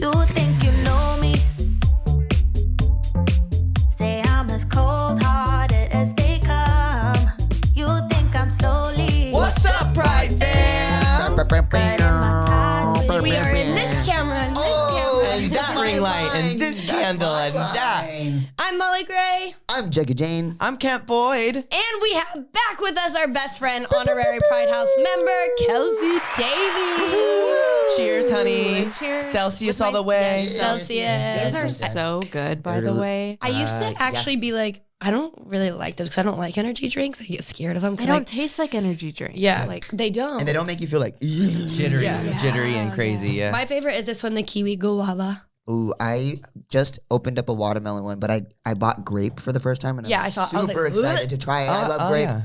You think you know me? Say I'm as cold-hearted as they come. You think I'm slowly. What's up, Pride fam? We are in this camera and this camera. And that ring light and this candle and that. I'm Mollee Gray. I'm Jeka Jane. I'm Kent Boyd. And we have back with us our best friend, honorary Pride House member, Kelsi Davies. Cheers, honey. Cheers. Celsius all the way. Celsius. These are so good, by the way. I used to actually be like, I don't really like those because I don't like energy drinks. I get scared of them. They don't taste like energy drinks. Yeah, Like, they don't. And they don't make you feel like Jittery, jittery and crazy, yeah. My favorite is this one, the kiwi guava. Ooh, I just opened up a watermelon one, but I bought grape for the first time, and Yeah, I'm I saw- I was super like, excited to try it. I love grape. Yeah.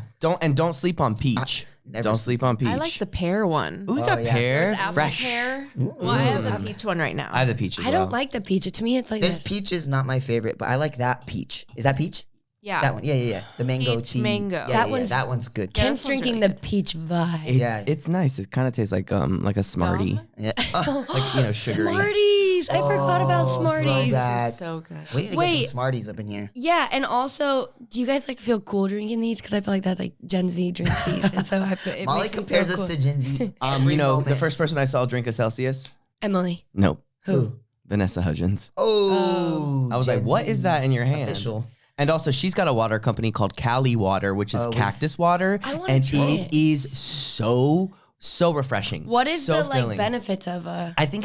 Don't sleep on peach. Don't sleep on peach. I like the pear one. Ooh, we got yeah. pear, There's apple fresh. pear. Well, I have the peach one right now. I have the peach as I well. don't like the peach. To me, it's like This peach is not my favorite, but I like that peach. Is that peach? yeah. That one. Yeah. The mango Peach tea. mango. Yeah, That that one's- one's good. Yeah, Ken's this one's drinking really the peach vibe. It's nice. It kind of tastes like a Smartie. Yeah. Like, sugary. Smarties. I forgot about Oh, Smarties. so bad. So good. We need to get Wait. some Smarties up in here. Yeah, and also, do you guys like feel cool drinking these? Because I feel like that's like Gen Z drinks these, and so it Molly makes me compares feel us cool. to Gen Z. The moment. first person I saw drink a Celsius? Emily. Nope. Who? Vanessa Hudgens. Oh. I was like, Gen what Z. is that in your hand? Official. And also, she's got a water company called Cali Water, which is cactus water. I wanna And try it it. is so refreshing. What is so the filling. benefits of I think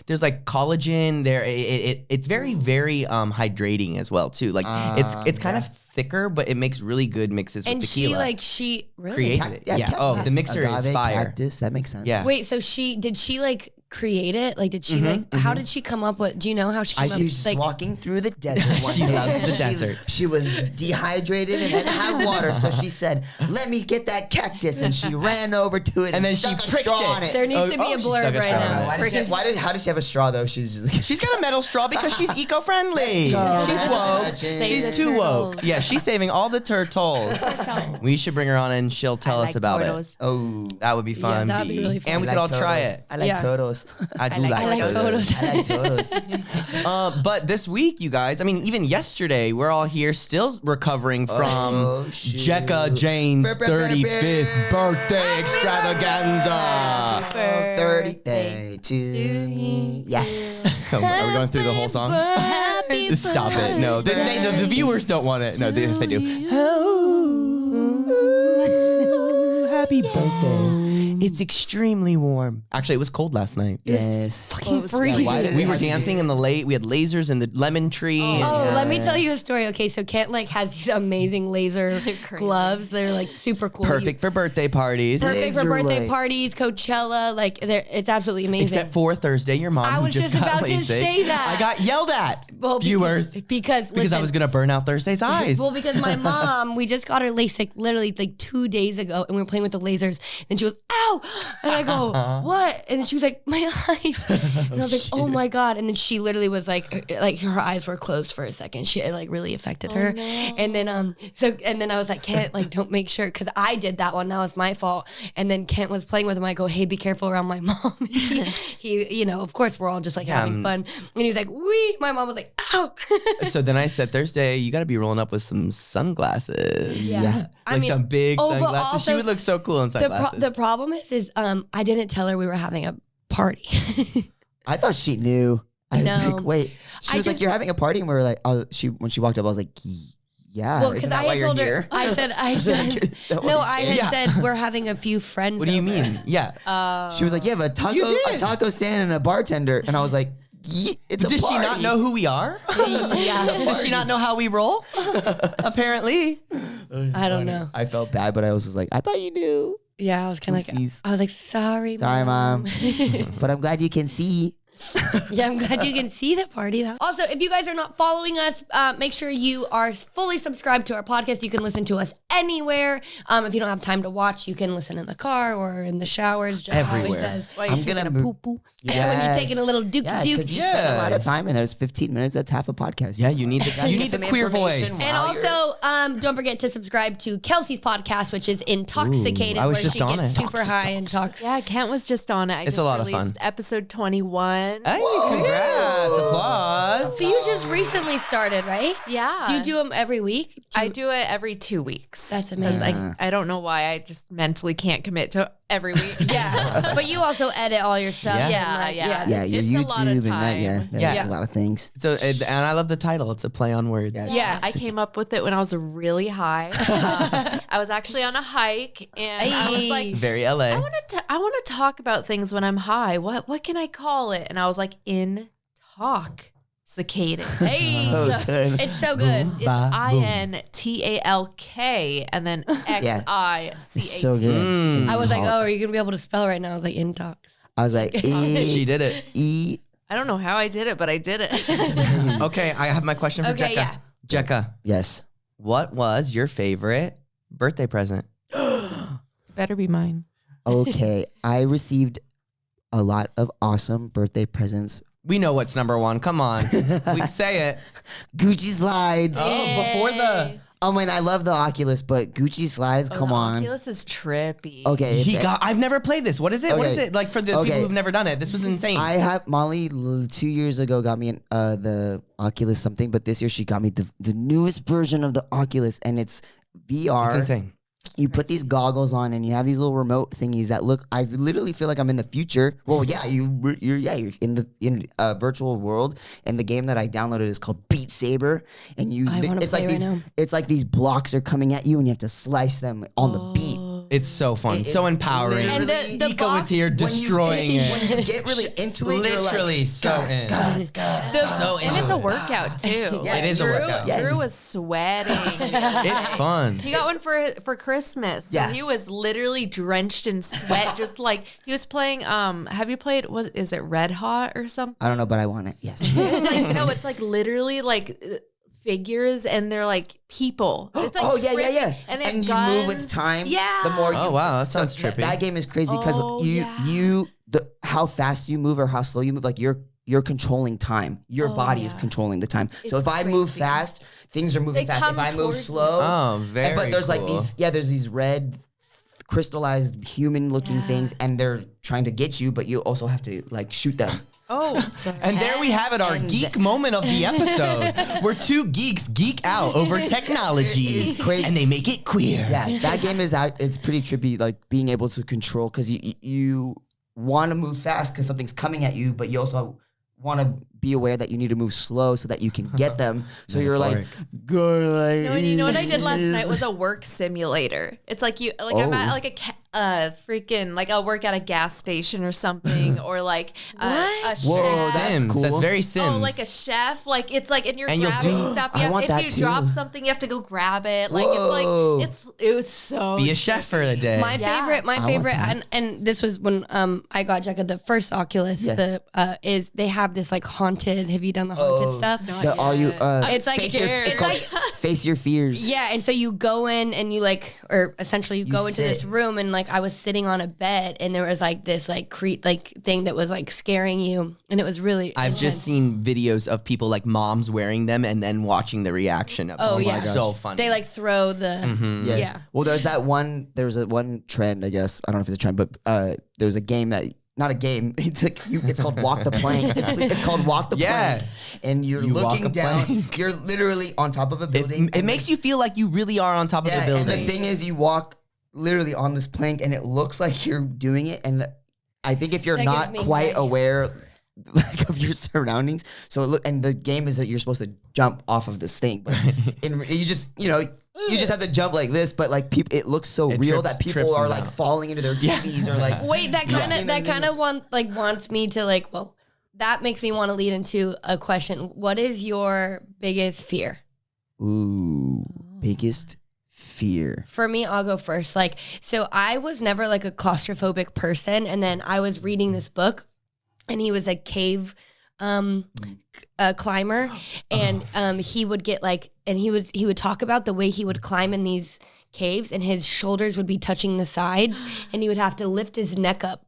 there's like collagen there. It's very hydrating as well too. Like it's kind of thicker, but it makes really good mixes and with tequila. she really created it. Yeah. cactus. Oh, the mixer Agave, is fire. Cactus, that makes sense. Yeah. Wait, so did she like create it? Like, did she like? How did she come up with? Do you know how she came up? She was Like, walking through the desert one She day. loves the desert. She was dehydrated and didn't have water, so she said, "Let me get that cactus," and she ran over to it And then she stuck a pricked straw it. on it. there needs to be a she stuck blurb a right straw now. on it. How does she have a straw though? She's just like, She's got a metal straw because she's eco-friendly. go. She's woke. Save She's the too woke. turtles. Yeah, she's saving all the turtles. We should bring her on and she'll tell us about it. oh. That would be fun. that'd be really fun. And we I could all like try turtles. it. I like Yeah. turtles. I do like like I like turtles. turtles. I like turtles. But this week, you guys, I mean, even yesterday, we're all here still recovering from Oh, shoot. Jeka Jane's 35th birthday extravaganza. 30th to me. Yes. Are we going through the whole song? Stop it. No, the viewers don't want it. No, yes, they do. Happy birthday. It's extremely warm. Actually, it was cold last night. Yes. freezing. Why did it We were have to be- dancing in the we had lasers in the lemon tree. Oh, let me tell you a story. Okay, so Kent like has these amazing laser crazy. gloves. They're like super cool. Perfect for birthday parties. Perfect for Laser birthday lights. parties, Coachella. Like, it's absolutely amazing. Except for Thursday, your mom. I who was just got about to LASIK. say that. I got yelled at, Well, viewers, because because I was gonna burn out Thursday's eyes. Well, because my mom, we just got her LASIK literally like 2 days ago, and we were playing with the lasers, and she goes, "Ow!" And I go, "What?" And then she was like, "My eyes," and I was like, "Oh my god!" And then she literally was like her eyes were closed for a second. It like really affected her, and then I was like, "Kent, like don't make sure," because I did that one. That was my fault. And then Kent was playing with him. I go, "Hey, be careful around my mom." he, of course, we're all just like having fun, and he was like, "Wee!" My mom was like, "Ow!" So then I said, Thursday, you got to be rolling up with some sunglasses. Yeah. Like some big but sunglasses. She also would look so cool in sunglasses. The problem is I didn't tell her we were having a party. I thought she knew. I was No. like, wait. She I was like, just- "You're having a party," and we were like, when she walked up, I was like, "Yeah." Well, isn't because that I why had you're told her, here? I said, That no, why I you had Yeah. said we're having a few friends. What do you over. mean? Yeah. She was like, "You have a taco stand and a bartender," and I was like, "It's a Does she party." not know who we are? Yeah, Does she not know how we roll? Apparently. I don't know. I felt bad, but I was just like, "I thought you knew." Yeah, I was kind of like, Oopsies. I was like, sorry, Sorry, Mom. But I'm glad you can see. Yeah, I'm glad you can see the party. Also, if you guys are not following us, make sure you are fully subscribed to our podcast. You can listen to us anywhere. If you don't have time to watch, you can listen in the car or in the showers. Just Everywhere. always says. While I'm you're gonna taking a move- poo-poo. Yeah, when you're taking a little dookie Yeah, dook. because you spend a lot of time, and there's 15 minutes. That's half a podcast. Yeah, you need the Gotta you get need the some queer information voice. And while you're- also, don't forget to subscribe to Kelsi's podcast, which is InTALKxicated, Ooh, I was where just she on gets it. super high and talks. Yeah, Kent was just on it. I It's just a lot of released fun. episode 21. weekend. Hey, congrats. Applause. So you just recently started, right? Yeah. Do you do them every week? I do it every 2 weeks. That's 'Cause amazing. I don't know why. I just mentally can't commit to every week. Yeah, but you also edit all your stuff. Yeah. and, Yeah. Yeah, your It's a YouTube lot of and that. time. Yeah, Yeah. there's a lot of things. So, and I love the title. It's a play on words. Yeah. I came up with it when I was really high. I was actually on a hike, and I was like, Very LA. I want to talk about things when I'm high. What can I call it? And I was like, InTALKxicated. Hey, So good. it's so good. It's Ba- boom. InTALK and then XICAT. It's so good. I was like, Talk. oh, are you gonna be able to spell right now? I was like, InTALKs. I was like, She did it. E. I don't know how I did it, but I did it. Okay, I have my question for Okay, Jeka. yeah. Jeka, Yes. what was your favorite birthday present? Better be mine. Okay, I received a lot of awesome birthday presents. We know what's number one. Come on. We say it. Gucci slides. Oh, before the... Yay. I mean, I love the Oculus, but Gucci slides, come the on. Oculus is trippy. Okay. I've never played this. What is it? What is Okay. it? Like for the people who've never done it. This was insane. I have Molly 2 years ago got me the Oculus something, but this year she got me the newest version of the Oculus, and it's VR. It's insane. You put these goggles on, and you have these little remote thingies that look. I literally feel like I'm in the future. Well, yeah, you're in a virtual world. And the game that I downloaded is called Beat Saber, and I wanna it's play like right these. now. It's like these blocks are coming at you, and you have to slice them on the beat. It's so fun. It So is empowering. And literally- the Nico box, was here destroying it. When you get really into it, Literally you're like, so in. the- And it's a workout too. Yeah, It is a workout. Yeah. Drew was sweating. It's fun. He got one for Christmas. So Yeah. he was literally drenched in sweat, just like he was playing. Have you played? What is it? Red Hot or something? I don't know, but I want it. Yes. It's like no, it's like literally like figures, and they're like people. It's like Oh yeah. and, they have And you move with guns. time. Yeah. The more. Oh, you, wow, that sounds trippy. That game is crazy because Oh, yeah. how fast you move or how slow you move, like you're controlling time. Your body is yeah. controlling the time. So It's if I move crazy. fast, things are moving They fast. come If I move towards you. slow, Oh, very but there's like cool. there's these red crystallized human looking Yeah. things, and they're trying to get you, but you also have to like shoot them. Oh, so And there we have it, our And geek moment of the episode, where two geeks geek out over technology, It's crazy. and they make it queer. Yeah, that game is out. It's pretty trippy, like being able to control, because you want to move fast because something's coming at you, but you also want to be aware that you need to move slow so that you can get them. So you're like, go like. No, and you know what I did last night was a work simulator. It's like I'm at like freaking like I'll work at a gas station or something, or like a What? chef. Whoa, that's Sims. cool. That's very Sims. Oh, like a chef. Like it's like, and you're And you'll grabbing do- stuff. I You want if that you too. drop something, you have to go grab it. Like Whoa. it was so. Be a chef for a day. My Yeah. favorite, that. and this was when I got Jeka the first Oculus. Yeah. Is they have this like haunted. Have you done the haunted stuff? Are you? It's like face your, scared. it's called face your fears. Yeah, and so you go in and you like, or essentially you go into sit. this room, and like I was sitting on a bed, and there was like this like thing that was like scaring you, and it was really. I've just seen videos of people like moms wearing them and then watching the reaction of them. Oh, yeah. It's so funny. They like throw the. Mm-hmm. Yeah. Well, there's that one. There was a one trend, I guess. I don't know if it's a trend, but there was a game that. Not a game. It's like it's called Walk the Plank. It's called Walk the Yeah. Plank, and you're You walk looking a down. plank. You're literally on top of a building. It makes you feel like you really are on top of the Yeah, building. and the thing is, you walk literally on this plank, and it looks like you're doing it. And I think if you're That not gives me quite anxiety. aware like of your surroundings, so and the game is that you're supposed to jump off of this thing, but you just have to jump like this. But like people, it looks so It real trips- that people trips are them like out. falling into their TVs or like. Wait, that kind of Yeah. wants me to like. Well, that makes me want to lead into a question. What is your biggest fear? Ooh, biggest fear. For me, I'll go first. Like, so I was never like a claustrophobic person, and then I was reading this book, and he was a cave climber, and he would get like, and he would talk about the way he would climb in these caves, and his shoulders would be touching the sides, and he would have to lift his neck up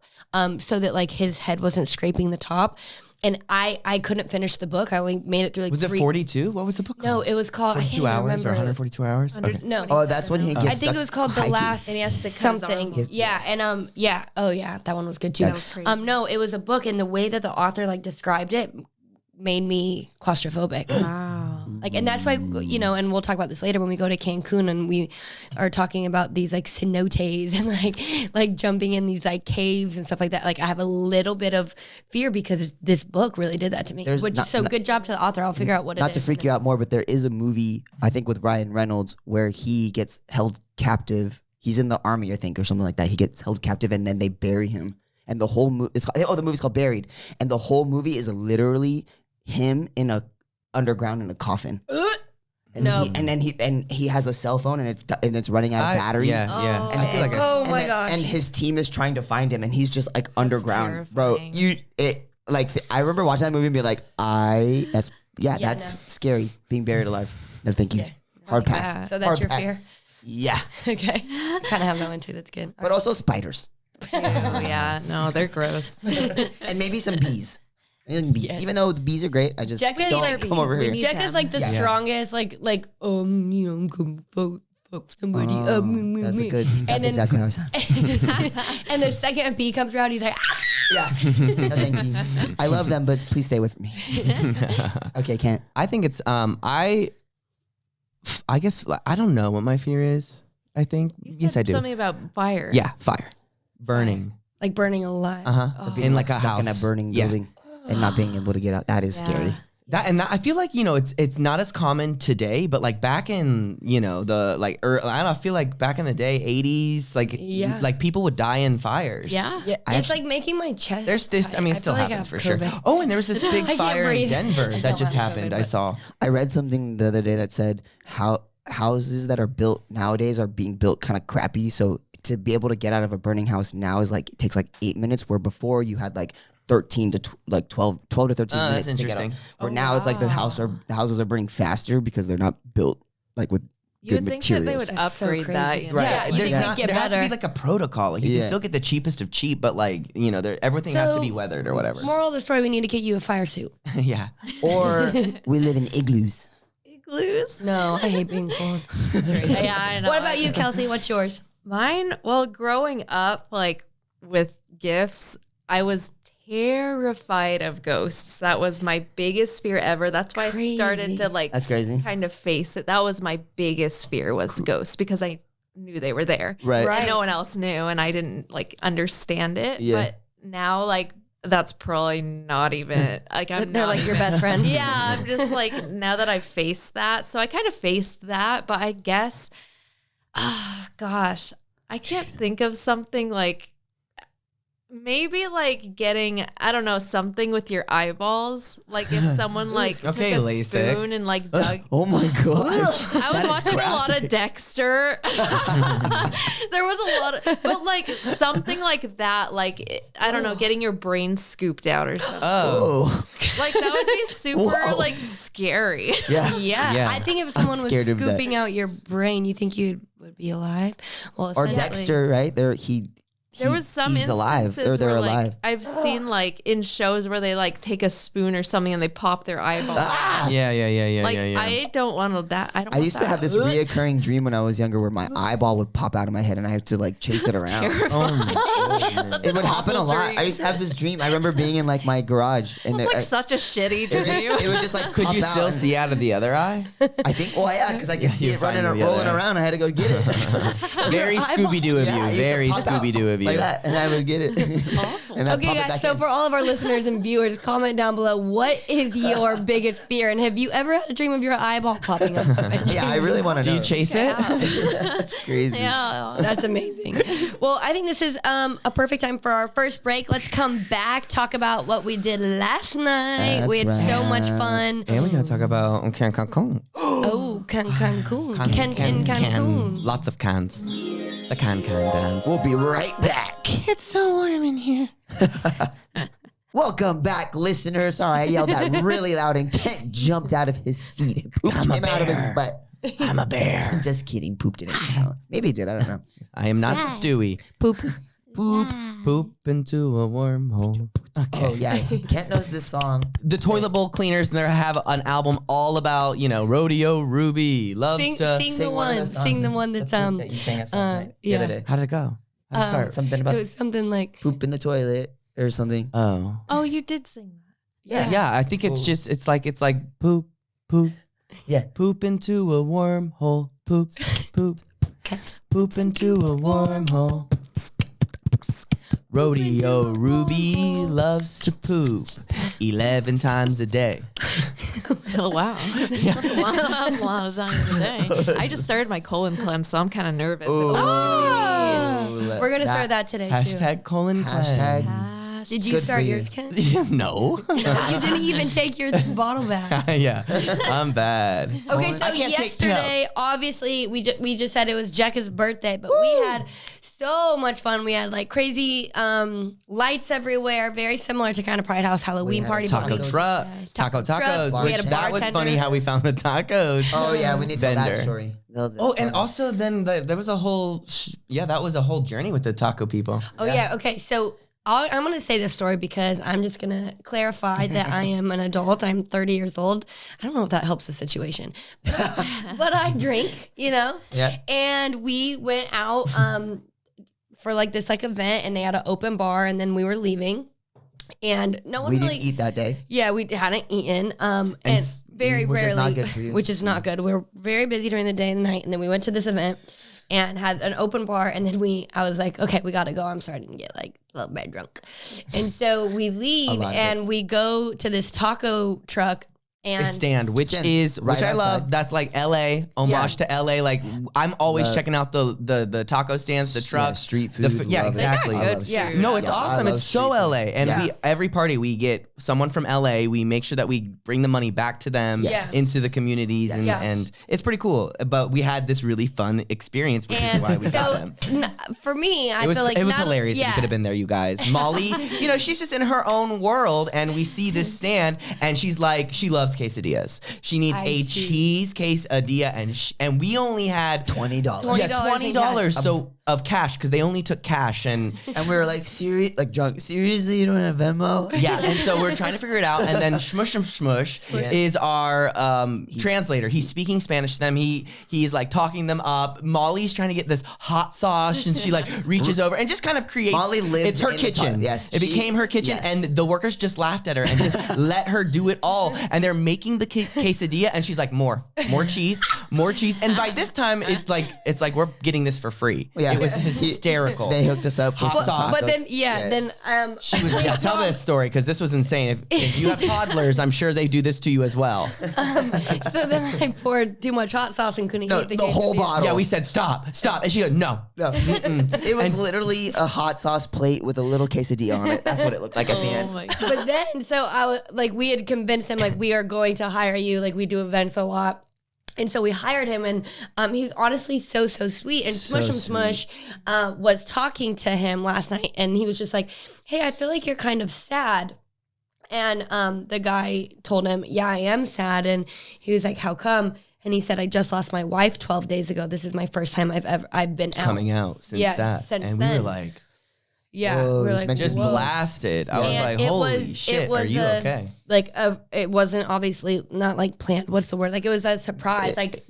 so that like his head wasn't scraping the top. and I couldn't finish the book. I only made it through like Was it 42? What was the book No, called? it was called. I can't 42 even hours remember. or 142 hours? Okay. No. Oh, that's when he gets I think it was called The hiking. Last And he has to cut his arm something. off. Yeah, and yeah. Oh yeah, that one was good too. That was crazy. No, it was a book, and the way that the author like described it made me claustrophobic. Wow. Like, and that's why, you know, and we'll talk about this later when we go to Cancun and we are talking about these like cenotes and like jumping in these like caves and stuff like that. Like I have a little bit of fear because this book really did that to me, There's which not- so good job to the author. I'll figure out what it is. Not to freak you out more, but there is a movie, I think with Ryan Reynolds, where he gets held captive. He's in the army, I think, or something like that. He gets held captive and then they bury him. And the whole movie, the movie's called Buried. And the whole movie is literally him in a underground in a coffin. And No. he has a cell phone and it's running out of battery. Yeah, yeah. Oh. I feel like Oh and my then- gosh. And his team is trying to find him, and he's just like underground, terrifying. bro. I remember watching that movie and being like, that's no. scary. Being buried alive. No, thank you. Hard pass. Yeah. So that's Hard your pass. fear. Yeah, Okay, kind of have that one too. That's good. but also spiders Oh, yeah. No, they're gross. and maybe some bees. Bees. Even though the bees are great, I just Jeka's don't like come over bees. here. We need Jeka's like the Yeah. strongest, like you know, I'm gonna fuck somebody. That's a good. That's then- exactly how I sound. And the second a bee comes around, he's like, ah! Yeah. No, thank you. I love them, but please stay away from me. Okay, can't. I think it's I guess I don't know what my fear is. I think You yes, said I do. Something about fire. Yeah, fire, burning. like burning alive. Uh-huh. Being In like a stuck house in a burning Yeah. building and not being able to get out. That is Yeah. scary. That I feel like it's not as common today, but like back in the like I don't know, I feel like back in the day, 80s, like Yeah. like people would die in fires. Yeah. Yeah, I it's actually- like making my chest. There's this. I mean, it feel still like I happens have for sure. COVID. Oh, and there was this big I can't fire in breathe. Denver I that don't just have happened. COVID, I but- saw. I read something the other day that said how houses that are built nowadays are being built kind of crappy. So to be able to get out of a burning house now is like it takes like 8 minutes, where before you had like 13 to 12 to 13 Oh, minutes. that's to get out. interesting. Where Oh, now it's like the houses are burning faster because they're not built like with You good would think materials. that they would That's so upgrade that. crazy. You know? Right. Yeah, you There's think not. it'd get There has to better. be like a protocol. Like, you Yeah. can still get the cheapest of cheap, but like everything has to So, be weathered or whatever. Moral of the story: we need to get you a fire suit. Yeah. Or we live in igloos. Igloos. No, I hate being cold. Yeah, I know. What about you, Kelsi? What's yours? Mine, well, growing up, like with gifts, I was terrified of ghosts. That was my biggest fear ever. That's why I started Crazy. to like That's crazy. kind of face it. That was my biggest fear was ghosts because I knew they were there. Right. Right. And no one else knew and I didn't like understand it. Yeah. But now like that's probably not even like I'm They're not like your even- best friend. Yeah, I'm just like now that I've faced that. So I kind of faced that, but I guess gosh, I can't think of something like maybe like getting, I don't know, something with your eyeballs. Like if someone like Okay, took a LASIK. spoon and like dug. Oh my gosh. I was watching a lot of Dexter. There was a lot of, but like something like that, like I don't know, getting your brain scooped out or something. Oh. Like that would be super Whoa. like scary. Yeah. Yeah. Yeah. I think if someone was scared of that. scooping out your brain, you think you would be alive. Well, Or essentially- Dexter, right? There was some he's alive, instances or they're where alive. like I've seen like in shows where they like take a spoon or something and they pop their eyeball. Ah! Yeah. Like yeah. I don't want that. I don't. I want used to that. have this reoccurring dream when I was younger where my eyeball would pop out of my head and I had to like chase it around. Oh my goodness. It would happen a awful lot. dream. I used to have this dream. I remember being in like my garage and It's like I- such a shitty it, would just, dream. it would just like Could pop you out still and- see out of the other eye? I think. Well, yeah, because I could see you it running, find the rolling other eye. around. I had to go get it. Very Scooby Doo of Yeah, I you. used to Very pop out Scooby Doo of you. like that, and I would get it. Awful. And then Okay, pop it guys. back So in. for all of our listeners and viewers, comment down below what is your biggest fear, and have you ever had a dream of your eyeball popping up? Yeah, I really want to Do know. you chase it? That's crazy. Yeah. That's amazing. Well, I think this is a perfect time for our first break. Let's come back, talk about what we did last night. That's We had so much right. fun. And we're gonna talk about Cancun. Oh, Cancun. Cancun. Lots of cans. The can dance. We'll be right back. It's so warm in here. Welcome back, listeners. Sorry, I yelled that really loud and Kent jumped out of his seat and pooped I'm a him out of his bear. butt. I'm a bear. Just kidding. Pooped it in. Maybe he did. I don't know. I am not Stewie. Poop. Poop. Poop into a wormhole. Okay. Oh yes, Kent knows this song. The Toilet Bowl Cleaners, and they have an album all about, rodeo Ruby loves Sing, to. sing the one of one. songs Sing the one that's that you sang us last night the yeah. other day. How did it go? How'd it start? Something It about was something like poop in the toilet or something. Oh. Oh, you did sing that. Yeah, I think it's Cool. just it's like poop, Yeah. poop into a wormhole, poop, poop into a wormhole. Rodeo Ruby loves to poop 11 times a day. Oh, wow. That's a lot of times a day. I just started my colon cleanse, so I'm kind of nervous. we're gonna start that today Hashtag colon Hashtag. too. Did you Good start for you. yours, Ken? cleanse. No. You didn't even take your bottle back. Yeah, I'm bad. Okay, so I can't take yesterday, obviously, we just said it was Jeka's birthday, but we had so much fun. We had like crazy lights everywhere, very similar to kind of Pride House Halloween had party. Taco but we- truck, taco truck. tacos. We had a That was bartender. funny how we found the tacos. Oh yeah, we need to tell that vendor. story. Oh, and also then there was a whole, that was a whole journey with the taco people. Oh yeah. Okay. So I'm gonna say this story because I'm just gonna clarify that I am an adult. I'm 30 years old. I don't know if that helps the situation, but I drink. Yeah. And we went out for like this like event, and they had an open bar, and then we were leaving, and no one We really. didn't eat that day. Yeah, we hadn't eaten. And very which is rarely, not good for you. which is not good. We were very busy during the day and the night, and then we went to this event and had an open bar. And then I was like, okay, we got to go. I'm starting to get like a little bit drunk. And so we leave lot of and we go to this taco truck. And Stand, which Jen, is right which I love. outside. That's like LA, homage to LA. Like I'm always checking out the taco stands, the trucks, street the food. yeah, love it. exactly. I love Yeah. street No, food. it's Yeah, I awesome. love It's so street food. LA, and Yeah. we every party we get someone from LA. We make sure that we bring the money back to them Yes. into the communities, and Yes. and it's pretty cool. But we had this really fun experience, which is why we got them. for me, I It was feel like it was not- hilarious. If Yeah. you could have been there, you guys. Molly, she's just in her own world, and we see this stand, and she's like, she loves quesadillas. She needs I a do. cheese quesadilla, and we only had $20. $20 $20 so of cash because they only took cash and. And we were like, serious, like drunk. Seriously, you don't have Venmo? Yeah, and so we're trying to figure it out. And then Shmush Yeah. is our translator. He's speaking Spanish to them. He's like talking them up. Molly's trying to get this hot sauce, and she like reaches over and just kind of creates. Molly lives It's her in the kitchen. top. Yes, it she- became her kitchen, yes. and the workers just laughed at her and just let her do it all. And they're making the quesadilla, and she's like, more cheese, more cheese. And by this time, it's like we're getting this for free. Yeah. It was hysterical. They hooked us up with Hot some sauce. But tacos. then, then She was, yeah, tell this story because this was insane. If you have toddlers, I'm sure they do this to you as well. so then I poured too much hot sauce and couldn't No, eat the whole quesadilla. bottle. Yeah, we said stop, and she goes no. No. It was literally a hot sauce plate with a little quesadilla on it. That's what it looked like at the end. Oh my God. But then, so I was like, we had convinced him, like, we are going to hire you. Like, we do events a lot. And so we hired him, and he's honestly so sweet. And So Smush was talking to him last night, and he was just like, hey, I feel like you're kind of sad. And the guy told him, yeah, I am sad. And he was like, how come? And he said, I just lost my wife 12 days ago. This is my first time I've been out. Coming out since Yeah, that, since and we then. were like, Yeah. Whoa, we were this like, meant just whoa. blasted. I was And like, it holy was- shit, it was are you a- okay? Like it wasn't obviously not like planned. What's the word? Like it was a surprise. Like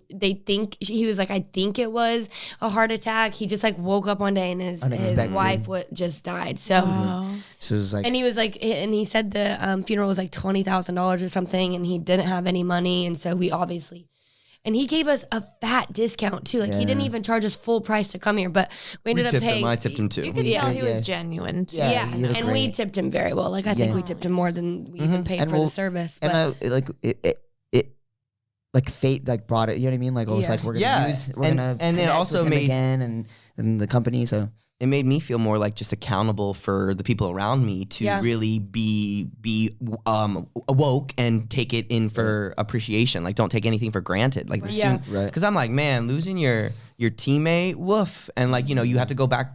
they think he was like, I think it was a heart attack. He just like woke up one day and his Unexpected. wife just died. So Wow. So it was like, and he was like, and he said the funeral was like $20,000 or something, and he didn't have any money, and so we obviously. And he gave us a fat discount too. Like he didn't Yeah. even charge us full price to come here, but we ended up tipped paying. him. I tipped him too. You could Yeah. tell he was Yeah. genuine. Too. Yeah, Yeah, he did and we great. tipped him very well. Like I think Yeah. we tipped him more than we even paid And for we'll- the service. and But it like fate like brought it. You know what I mean? Like it was Yeah. like we're gonna Yeah. use, we're And- gonna and then connect also with him made- again and the company. So It made me feel more like just accountable for the people around me to Yeah. really be awoke and take it in for appreciation. Like, don't take anything for granted. Like, Yeah. Right. Because I'm like, man, losing your teammate, woof, and like you have to go back.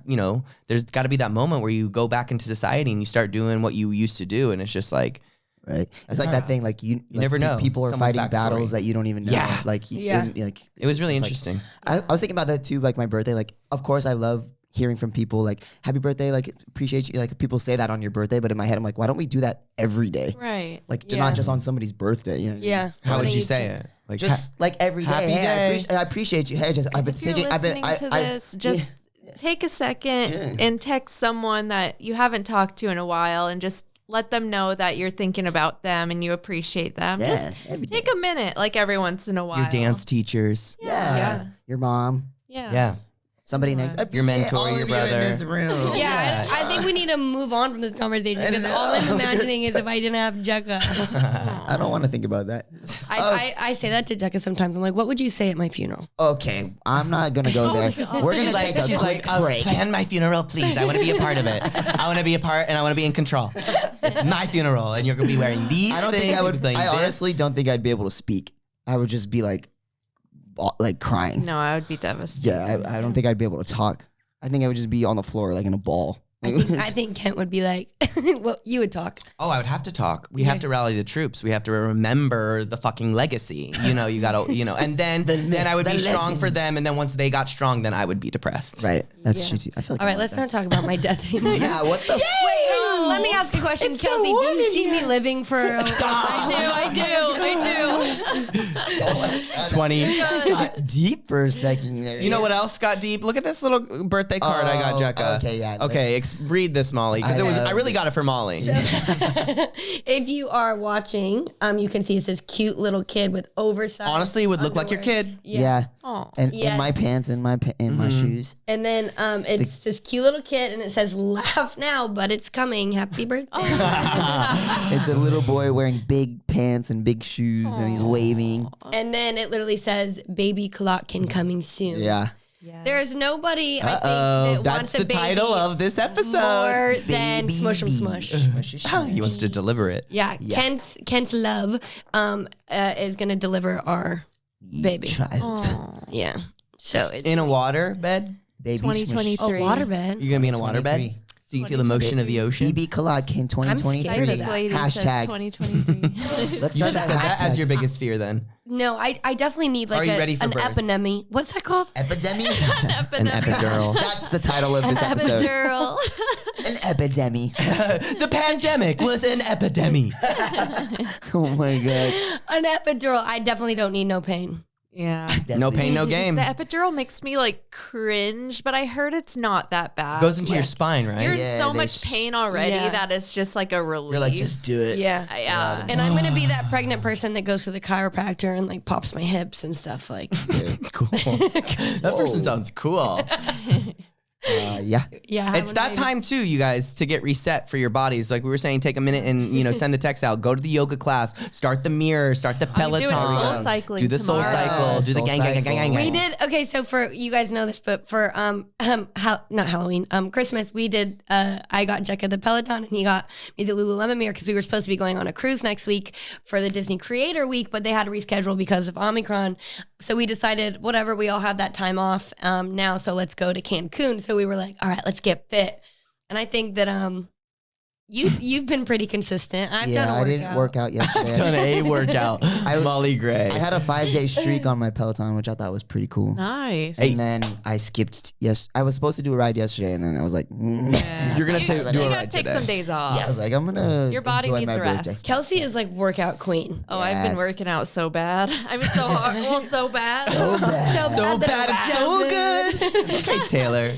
There's got to be that moment where you go back into society and you start doing what you used to do, and it's just like, right, it's like that thing. Like you never know People are someone's fighting battles backstory. that you don't even know. Yeah. Like Yeah. like it was really it's like- interesting. I was thinking about that too. Like my birthday. Like of course I love hearing from people like happy birthday, like appreciate you, like people say that on your birthday, but in my head I'm like, why don't we do that every day? Right. Like Yeah. not just on somebody's birthday, you know? Yeah. How Why would don't you say it? Like Just like every day. Happy Hey, day. I appreciate you. Hey, just I've been If you're thinking. listening to this, just take a second and text someone that you haven't talked to in a while and just let them know that you're thinking about them and you appreciate them. Yeah, Just every day. take a minute, like every once in a while. your dance teachers. Yeah. Yeah. Your mom. Yeah. Yeah. Somebody Come next. on. Your mentor, all of your you in brother. this room. Yeah, I think we need to move on from this conversation because all I'm imagining is if I didn't have Jeka. I don't want to think about that. I say that to Jeka sometimes. I'm like, what would you say at my funeral? Okay, I'm not gonna go there. We're gonna take a She's quick like, break. plan my funeral, please. I want to be a part of it. I want to be a part, and I want to be in control. It's my funeral, and you're gonna be wearing these. I don't things, think I you'll would. be playing I this. honestly don't think I'd be able to speak. I would just be like crying. No, I would be devastated. Yeah, I don't think I'd be able to talk. I think I would just be on the floor like in a ball. I think Kent would be like, well, you would talk. Oh, I would have to talk. We have to rally the troops. We have to remember the fucking legacy. You know, you gotta, and then I would be strong legend. for them. And then once they got strong, then I would be depressed. Right. That's Yeah. true too. I feel like. All I right, like let's not talk about my death anymore. that. Yeah. What the? Wait, let me ask a question, It's so Kelsi. Do warm you in see me here. living for a I do. 20. Got deep for a second there. You know what else got deep? Look at this little birthday card I got, Oh, Jeka. okay, yeah, Okay, read this, Molly, because I really got it for Molly. If you are watching, you can see it says cute little kid with oversized. Honestly, it would look like your underwear. kid. Yeah. Oh. And Yes. in my pants, in my Mm-hmm. shoes. And then it's this cute little kid, and it says "Laugh now, but it's coming. Happy birthday!" It's a little boy wearing big pants and big shoes, and he's waving. And then it literally says "Baby clock can coming soon." Yeah. Yeah. There's nobody I Oh, think that that's wants a the baby title of this episode. more than Baby Smush 'em bee. Smush. He wants to deliver it. Yeah, Yeah. Kent's love is gonna deliver our baby. Child. Yeah. So it's In a water bed? Baby 2023. a waterbed. You're gonna be in a water bed? 2023. So you can feel the motion of the ocean? BB Clock in 2023. scared of that. Lady says Hashtag. 2023. Let's You start just that put that as hashtag. your biggest fear then. No, I definitely need Are like you ready for an birth? epidemic. What's that called? Epidemic? An epidural. That's the title of this episode. Epidural. An epidemic. The pandemic was an epidemic. Oh my god. An epidural. I definitely don't need no pain. Yeah. No pain, no game. The epidural makes me like cringe, but I heard it's not that bad. Goes into your spine, right? You're in Yeah, so they much pain already Yeah. that it's just like a relief. You're like, just do it. Yeah. yeah. And I'm gonna be that pregnant person that goes to the chiropractor and like pops my hips and stuff. Like, Cool. That person sounds cool. Yeah. yeah. It's that time too, you guys, to get reset for your bodies. Like we were saying, take a minute and send the text out. Go to the yoga class. Start the mirror. Start the I'm Peloton. doing soul cycling Do the soul tomorrow. cycle. Do the Soul gang, gang, gang, gang, gang. We did okay. So for you guys know this, but for not Halloween, Christmas, we did. I got Jeka the Peloton, and he got me the Lululemon mirror because we were supposed to be going on a cruise next week for the Disney Creator Week, but they had to reschedule because of Omicron. So we decided, whatever, we all had that time off now, so let's go to Cancun. So we were like, all right, let's get fit. And I think that you've been pretty consistent. I've done a I workout. didn't work out yesterday. Done a workout. Mollee Gray. I had a 5-day streak on my Peloton, which I thought was pretty cool. Nice. Hey. And then I skipped. Yes, I was supposed to do a ride yesterday, and then I was like, Yeah. You're gonna You- do you a gotta ride take today. some days off. yeah, I was like, I'm gonna. Your body enjoy needs my rest. birthday. Kelsey is like workout queen. Oh, I've been Yes. working out so bad. I mean, so hard. Well, so bad. So bad. So bad, it's so good. Okay, Taylor.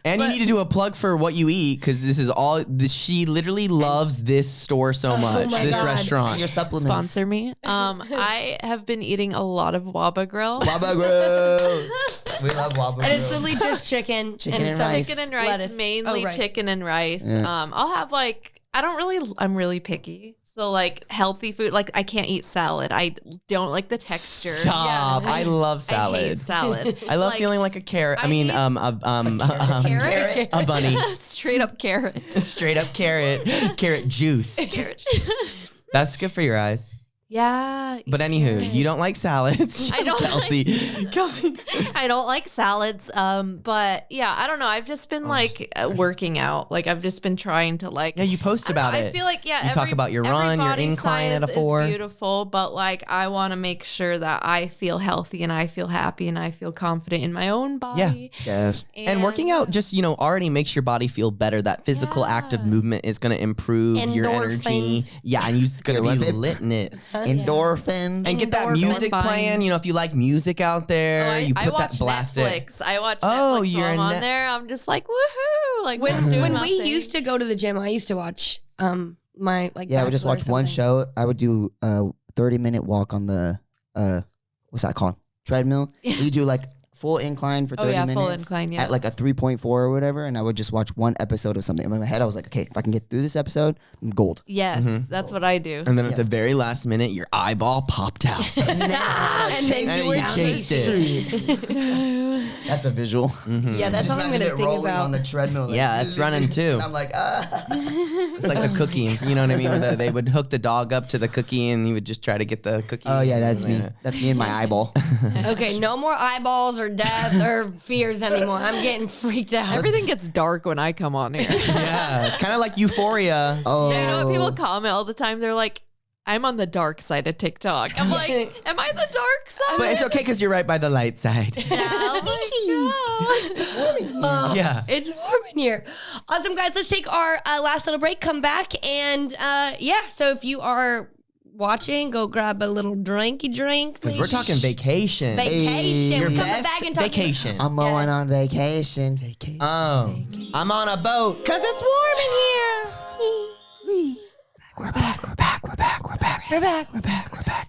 And you need to do a plug for what you eat because this is all. She literally loves this store so much. my This God. restaurant. Your supplements. Sponsor me. I have been eating a lot of Waba Grill. Waba Grill. We love Waba And it's Grill. literally just chicken. Chicken and some rice. Chicken and rice, lettuce. mainly Oh, rice. chicken and rice. Yeah. I'll have I'm really picky. So like healthy food, like I can't eat salad. I don't like the texture. Stop. Yeah. I love I salad. hate salad. I love Like, feeling like a carrot. I I mean, need- carrot. A bunny. Straight up carrot. Straight up carrot. Carrot juice. Carrot. That's good for your eyes. Yeah. But anywho, you don't like salads. I don't Kelsi. I don't like salads. But yeah, I don't know. I've just been like working out. Like I've just been trying to like. Yeah, you post I don't about know, it. I feel like You talk about your run, your body incline at a size 4. is beautiful, but like I want to make sure that I feel healthy and I feel happy and I feel confident in my own body. Yes. And working out just, already makes your body feel better. That physical active movement is going to improve your energy. Endorphins. Yeah, and you're going Yeah, to be babe. litness. Endorphins. And get that Endorphins. music playing. If you like music out there, you I put watch that blast it. Netflix. I watch Oh, Netflix you're while I'm a on Net- there. I'm just like, woohoo. Like When doing we nothing. used to go to the gym, I used to watch my like. Yeah, I would just Bachelor or watch one something. show. I would do a 30-minute walk on the what's that called? Treadmill. You do like full incline for 30 minutes. full incline, yeah. At like a 3.4 or whatever, and I would just watch one episode of something. In my head, I was like, okay, if I can get through this episode, I'm gold. Yes, that's what I do. And then at the very last minute, your eyeball popped out. And then you were you chased it. That's a visual. Yeah, that's all I'm gonna think about. the treadmill. like, Yeah, it's running too. And I'm like, It's like the cookie. You know what I mean? Where they would hook the dog up to the cookie and he would just try to get the cookie. oh yeah, that's me. That's me and my eyeball. Okay, no more eyeballs or death or fears anymore. I'm getting freaked out. Everything gets dark when I come on here. Yeah, it's kind of like Euphoria. Oh, You know what people comment all the time? They're like, I'm on the dark side of TikTok. I'm like, am I the dark side? But it's okay because you're right by the light side. Oh, Yeah. It's warm in here. Awesome, guys. Let's take our last little break, come back, and so if you are watching, go grab a little drinky drink. Because we're talking vacation. vacation. Your We're coming best back and talking vacation. I'm going on vacation. Oh, I'm on a boat because it's warm in here. We're back.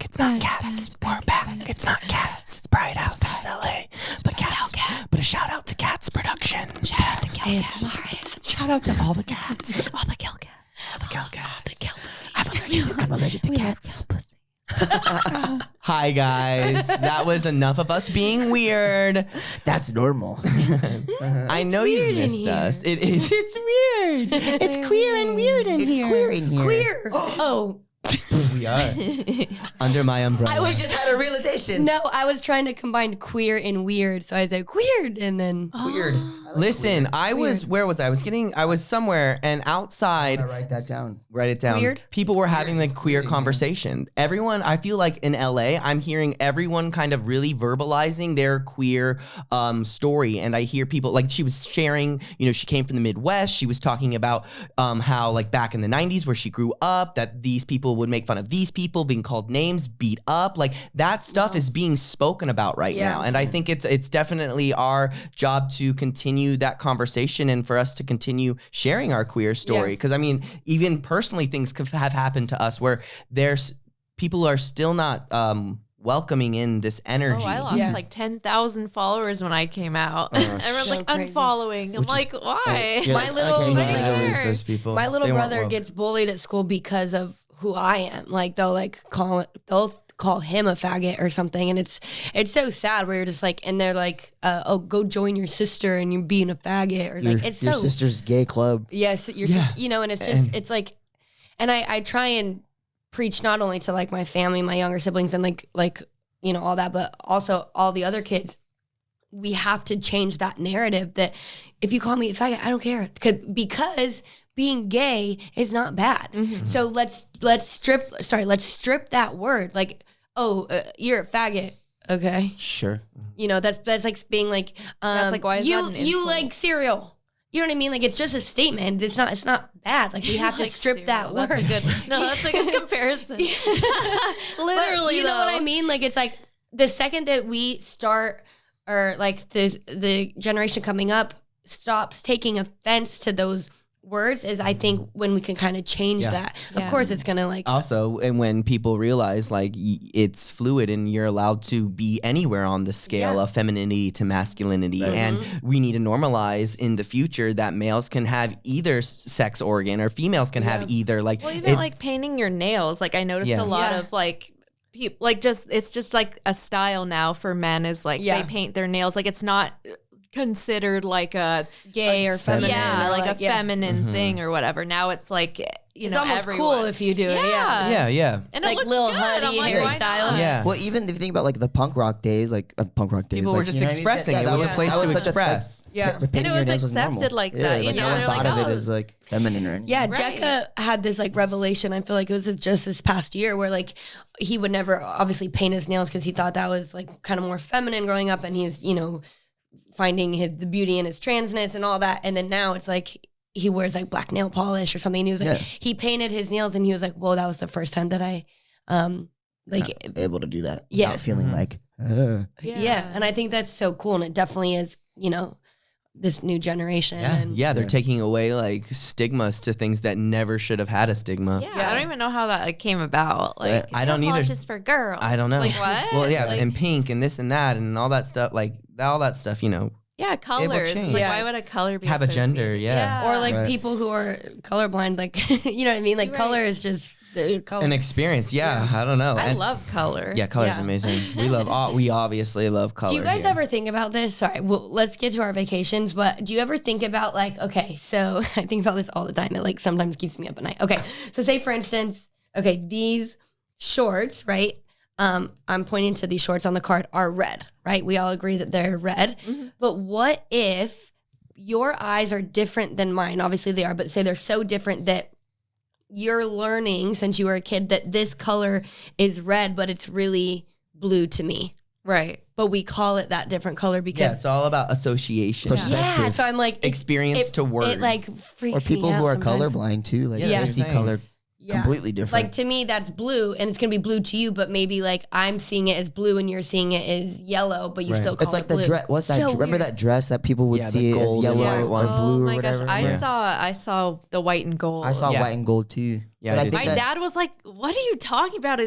It's not cats. We're back. It's not cats. It's Bright House, LA. But cats. But a shout out to Cats Production. Shout out to cats. Shout out to all the cats. All the kill cats. All the kill cats. The kill pussies. I'm allergic to cats. Hi guys, that was enough of us being weird. That's normal. I know you weird in missed here. us. It is. It's weird. It's queer and weird in It's here. queer in here. Queer. Oh. We are under my umbrella. We just had a realization. No, I was trying to combine queer and weird. So I said weird and then Weird. Listen, I was. Where was I? I was somewhere and outside. I write that down. Write it down. Weird? People were having like queer weird, conversation. Everyone, I feel like in LA, I'm hearing everyone kind of really verbalizing their queer story. And I hear people like she was sharing, she came from the Midwest. She was talking about how like back in the 90s where she grew up, that these people would make fun of these people, being called names, beat up. Like that stuff is being spoken about right Yeah. now. And I think it's definitely our job to continue that conversation and for us to continue sharing our queer story. Yeah. Because I mean, even personally, things have happened to us where there's people are still not welcoming in this energy. Oh, I lost Yeah. like 10,000 followers when I came out. Everyone's so like crazy. unfollowing. I'm like, why? You're My like, little- okay, You Right need to there. lose those people. my little They weren't brother woke. gets bullied at school because of who I am. Like they'll call him a faggot or something, and it's so sad where you're just like, and they're like, oh, go join your sister and you're being a faggot, or like it's your so sister's gay club. yes, your Yeah. sister, and it's just And- it's like, and I try and preach not only to like my family, my younger siblings, and like all that, but also all the other kids. We have to change that narrative that if you call me a faggot, I don't care, because being gay is not bad. Mhm. So let's strip that word. Like, oh, you're a faggot. Okay, Sure. that's like being like, That's like, why is you that an you insult? like cereal. You know what I mean? Like it's just a statement. It's not bad. Like we have to Like strip that cereal. word. That's a good. No, that's a good comparison. But Literally, you know though. what I mean? Like it's like the second that we start, or like the generation coming up stops taking offense to those words, is I think when we can kind of change Yeah. that. Of Yeah. course, it's gonna like Also, and when people realize like it's fluid and you're allowed to be anywhere on the scale Yeah. of femininity to masculinity, and we need to normalize in the future that males can have either sex organ or females can have either. Like, Well, even like painting your nails. Like I noticed Yeah. a lot Yeah. of like people like it's just like a style now for men is like Yeah. they paint their nails. Like it's not considered like a Gay or feminine. yeah, or like a yeah. feminine thing or whatever. Now it's like It's almost cool if you do it. Yeah, yeah. And Like it looks Lil good. Huddy I'm like, why hairstyle. not? Yeah. Well, even if you think about like the punk rock days, People were just you know what I mean? expressing. Yeah, It that was a place to such express. Yeah. And it was accepted like that, you no know, one they're thought like, of it oh. as like feminine or anything. Yeah, Right. Jeka had this like revelation. I feel like it was just this past year where like he would never obviously paint his nails because he thought that was like kind of more feminine growing up, and he's finding the beauty in his transness and all that. And then now it's like he wears like black nail polish or something. And he was like he painted his nails, and he was like, "Well, that was the first time that I able to do that Yeah. without feeling like yeah." And I think that's so cool, and it definitely is this new generation. And They're taking away like stigmas to things that never should have had a stigma. Yeah, I don't even know how that like, came about. Like, I don't nail either. polish is for girls. I don't know. Like what? Well, yeah, Like, and pink and this and that and all that stuff. Like all that stuff, yeah, colors. change. Like, Yes. why would a color be Have a gender, associated? yeah. Or like Right. people who are colorblind, like you know what I mean? Like Right. color is just the color. an experience. Yeah, I don't know. I And- love color. Yeah, color's Yeah. amazing. We obviously love color. Do you guys here. ever think about this? Sorry, well, let's get to our vacations. But do you ever think about like, okay, so I think about this all the time. It like sometimes keeps me up at night. Okay, so say for instance, okay, these shorts, right? I'm pointing to these shorts on the card are red, right? We all agree that they're red. Mm-hmm. But what if your eyes are different than mine? Obviously they are, but say they're so different that you're learning since you were a kid that this color is red, but it's really blue to me. Right. But we call it that different color Yeah, because it's all about association, Perspective. so I'm like experience to word. It like freaks or people me out who are sometimes. colorblind too. Like Yeah, they see same. color Yeah. completely different. Like to me, that's blue, and it's gonna be blue to you. But maybe like I'm seeing it as blue, and you're seeing it as yellow, but you Right. still call it's like it the blue. dress. What's that? So Remember weird. that dress that people would Yeah, the see as gold and yellow white one. or blue Oh or my whatever? gosh, Yeah. I saw the white and gold. I saw Yeah. white and gold too. Yeah, but I I did think My that, dad was like, "What are you talking about?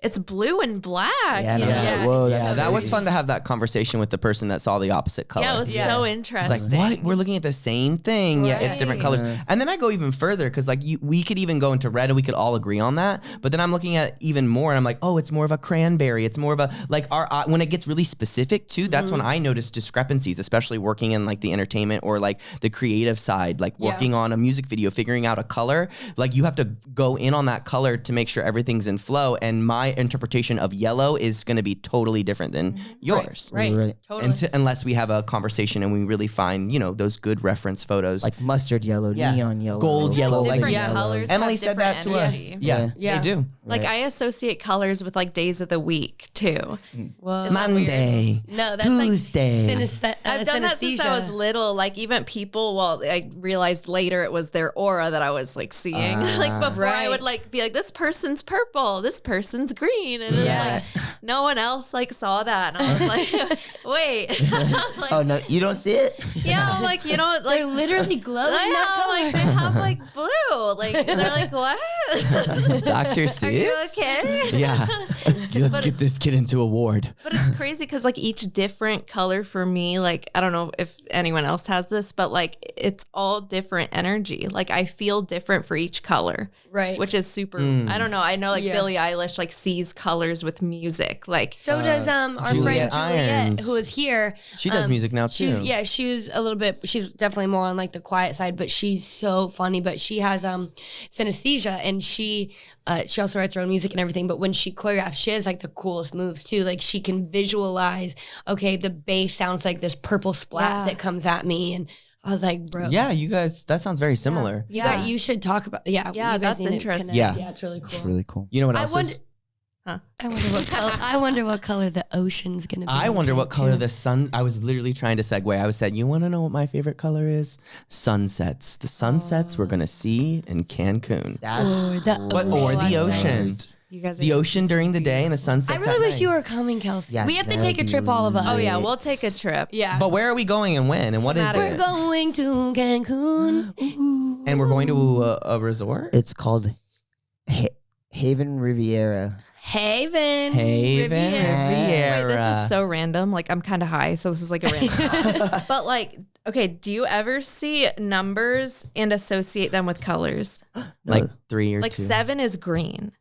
It's blue and black." Yeah, you no, know? Yeah. whoa, yeah, that's that was crazy. fun to have that conversation with the person that saw the opposite color. Yeah, it was Yeah. so It's interesting. like, what? We're looking at the same thing. Yeah, it's different Right. colors. Yeah. And then I go even further because like we could even go into red and we could all agree on that. But then I'm looking at even more and I'm like, oh, it's more of a cranberry. It's more of a like when it gets really specific too. That's when I notice discrepancies, especially working in like the entertainment or like the creative side, like working on a music video, figuring out a color. Like you have to go in on that color to make sure everything's in flow. And my interpretation of yellow is going to be totally different than yours. Right, Right. totally. Unless we have a conversation and we really find, those good reference photos. like mustard yellow, Yeah. neon yellow, Gold yellow, like- different Yeah. colors. Emily have said that to different us. energy. Yeah, Yeah. they do. Like I associate colors with like days of the week too. Well, Is that weird? Monday, no, that's Tuesday. like I've done that since I was little. Like even people, well, I realized later it was their aura that I was like seeing. Like before, I would Right. like be like, "This person's purple, this person's green," and Yeah. it's like no one else like saw that, and I was like, "Wait, like, Oh no, you don't see it? yeah, I'm like you know, like They're literally glowing I that know, like they color. have like blue, like and they're like, what? Dr. Are Seuss? you okay? Yeah. Let's But- get this kid into a ward. But it's crazy because like each different color for me, like I don't know if anyone else has this, but like it's all different energy. Like I feel different for each color, Right. which is super. Mm. I don't know. I know like Yeah. Billie Eilish like sees colors with music. Like So does our Juliet friend Juliet, Irons. who is here. She does music now too. She's a little bit. She's definitely more on like the quiet side, but she's so funny. But she has synesthesia, and she also writes her own music and everything. But when she choreographs, she has like the coolest moves too. Like she can visualize. Okay, the bass sounds like this purple splat Yeah. that comes at me, and I was like, bro. Yeah, you guys, that sounds very similar. You should talk about. Yeah, Yeah, you guys that's need to interesting. connect. Yeah. Yeah, it's really cool. It's really cool. You know what I else wonder. is? I wonder what color. I wonder what color the ocean's gonna be. I in wonder what color Cancun. the sun. I was literally trying to segue. I was said, you want to know what my favorite color is? Sunsets. The sunsets we're gonna see in Cancun. That's Or the Or the ocean. ocean. you guys, The ocean during the day and the sunset. I really wish you were coming, Kelsey. Yeah, we have to that'd take a be trip, all of us. Oh yeah, Right. we'll take a trip. Yeah. But where are we going and when and what is Matter. We're it? going to Cancun. And we're going to a resort. It's called Haven Riviera. Haven. Haven Riviera. Wait, this Riviera. is so random. Like I'm kind of high, so this is like a random. But like, okay, do you ever see numbers and associate them with colors? Like 3 or Like 2. 7 is green.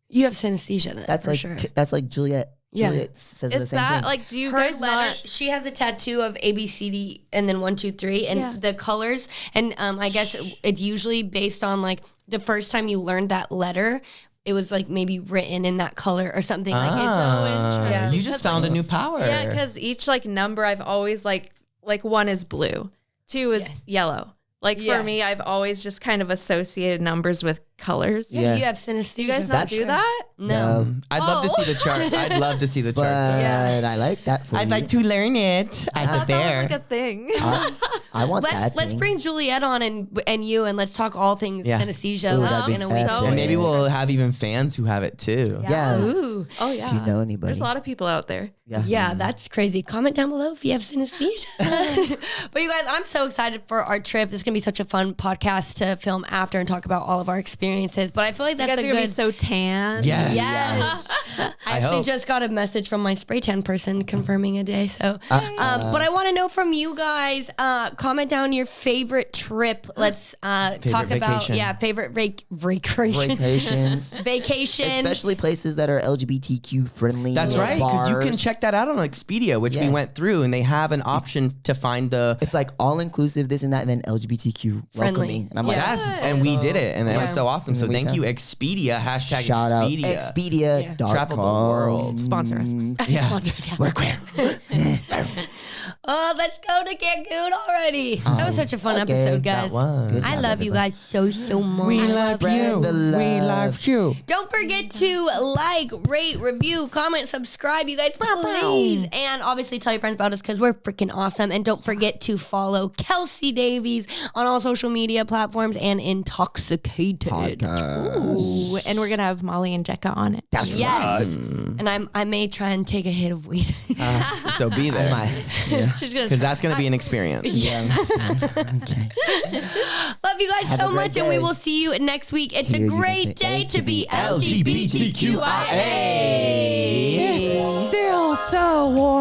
You have synesthesia then, That's for like sure. that's like Juliet. Yeah. Juliet says the Is same that thing. like? Do you Her guys letter, not? she has a tattoo of A B C D and then 1 2 3 and Yeah. the colors and I guess it's usually based on like the first time you learned that letter, it was like maybe written in that color or something like it's interesting. Yeah. You just found a new power. Yeah, because each like number I've always like 1 is blue, 2 is yellow. Like Yeah. for me, I've always just kind of associated numbers with colors. Yeah, Yeah. you have synesthesia. Do you guys not do that? No. I'd love to see the chart. I'd love to see the but chart. Yeah. I like that for I'd you. like to learn it I as a thought that bear. was like a thing. I want that. Let's thing. bring Juliet on and you and let's talk all things Yeah. synesthesia Ooh, like, that'd be in a epic. week. So And maybe Yeah. we'll have even fans who have it too. Yeah. Ooh. Oh yeah. If you know anybody. There's a lot of people out there. Yeah, that's crazy. Comment down below if you have synesthesia. But you guys, I'm so excited for our trip. This is gonna be such a fun podcast to film after and talk about all of our experiences. But I feel like You that's guys a are gonna good. be so tan. Yes. Yes. I I actually hope. just got a message from my spray tan person confirming a day. So, but I want to know from you guys. Comment down your favorite trip. Let's talk about vacation. favorite vacation. Vacations. Vacation. Especially places that are LGBTQ friendly. That's or right, because you can bars. check that out on Expedia, which we Yeah. went through, and they have an option to find the. It's like all inclusive, this and that, and then LGBTQ Friendly. welcoming. And I'm like, Yeah. Yes, and we did it, and that was Yeah. so awesome. So And we thank you, found- Expedia. Hashtag shout out Expedia. Expedia.com. Travel the world. Sponsor us. Yeah, we're queer. Oh, let's go to Cancun already. That was such a fun okay. episode, guys. That was. Good I job, love you everybody. guys so much. We love Spread you. the love. We love you. Don't forget to like, rate, review, comment, subscribe, you guys, please. And obviously tell your friends about us because we're freaking awesome. And don't forget to follow Kelsi Davies on all social media platforms and InTALKxicated. Podcast. Ooh, and we're gonna have Mollee and Jeka on it. That's Yes. right. And I may try and take a hit of weed. So be there, Yeah. She's gonna. because that's gonna be an experience. Yeah. Okay. Love you guys Have so a great much, and we day. will see you next week. It's Here, a you can great say day to be LGBTQIA. LGBTQIA. It's still so warm.